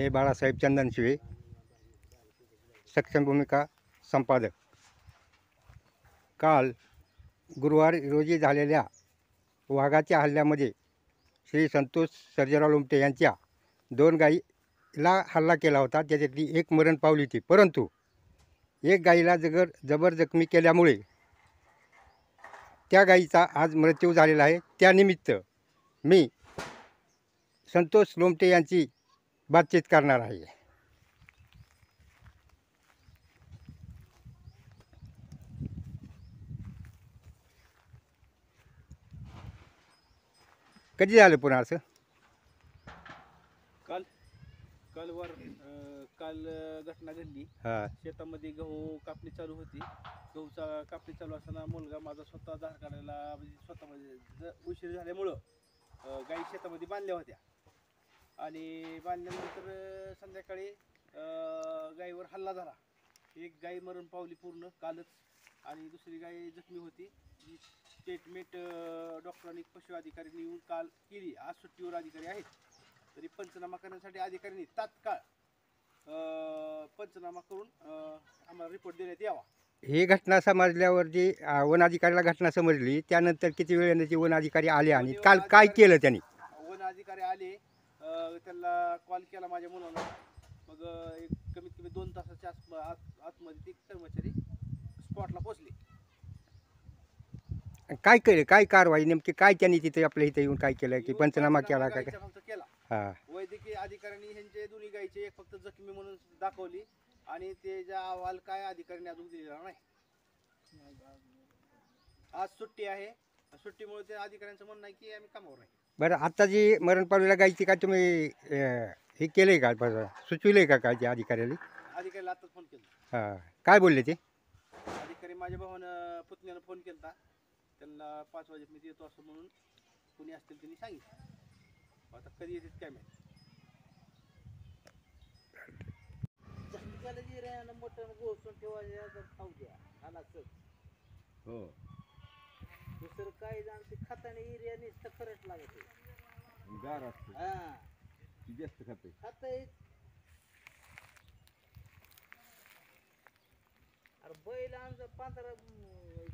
मी बाळासाहेब चंदनशिवे, सक्षम भूमिका संपादक. काल गुरुवार रोजी झालेल्या वाघाच्या हल्ल्यामध्ये श्री संतोष सर्जेराव लोमटे यांच्या 2 गायीला हल्ला केला होता. त्याच्यातली एक मरण पावली होती, परंतु एक गायीला जबर जखमी केल्यामुळे त्या गायीचा आज मृत्यू झालेला आहे. त्यानिमित्त मी संतोष लोमटे यांची बातचीत करणार आहे. कधी झालं पुन्हा असं? काल घटना घडली. शेतामध्ये गहू कापणी चालू होती. गहूचा कापणी चालू असताना मुलगा माझा स्वतः धार काढायला म्हणजे स्वतःमध्ये उशीर झाल्यामुळं गाई शेतामध्ये बांधल्या होत्या आणि बांधल्यानंतर संध्याकाळी गाईवर हल्ला झाला. एक गाई मरण पावली पूर्ण कालच आणि दुसरी गाय जखमी होती. स्टेटमेंट डॉक्टरांनी पशु अधिकाऱ्यांनी येऊन काल केली. आज सुट्टीवर अधिकारी आहेत, तरी पंचनामा करण्यासाठी अधिकाऱ्यांनी तात्काळ पंचनामा करून आम्हाला रिपोर्ट देण्यात यावा. ही घटना समजल्यावर जी वन अधिकाऱ्याला घटना समजली त्यानंतर किती वेळाने ते वन अधिकारी आले आणि काल काय केलं त्यांनी? वन अधिकारी आले, त्यांना कॉल केला माझ्या मुलाला. मग एक कमीत कमी 2 तासाच्या आतमध्ये ते कर्मचारी स्पॉटला पोहोचले. काय केलं, काय कारवाई नेमकी काय त्यांनी तिथे आपल्या इथे येऊन काय केलं की पंचनामा केला काय? फक्त केला. वैद्यकीय अधिकाऱ्यांनी ह्यांचे दोन्ही गायीचे एक फक्त जखमी म्हणून दाखवली आणि त्याचा अहवाल काय अधिकाऱ्यांनी अजून दिलेला नाही. आज सुट्टी आहे, सुट्टीमुळे त्या अधिकाऱ्यांचं म्हणणं आहे की आम्ही कामावर नाही. बरं, आता जी मरण पावलेल्या गायीची काय तुम्ही हे केलंय का, सुचविलंय का काय त्या अधिकाऱ्याला? अधिकाऱ्याला आताच फोन केला. काय बोलले ते अधिकारी? माझ्या भावानं पुतण्यानं फोन केला, त्यांना 5 वाजेत मी येतो असं म्हणून कोणी असतील त्यांनी सांगितलं. आता कधी येतात काय माहिती. दुसरं काय जाणते खाताने एरिया नुसतं खरंच लागत गार असतं. जास्त खात बैल आमचं 15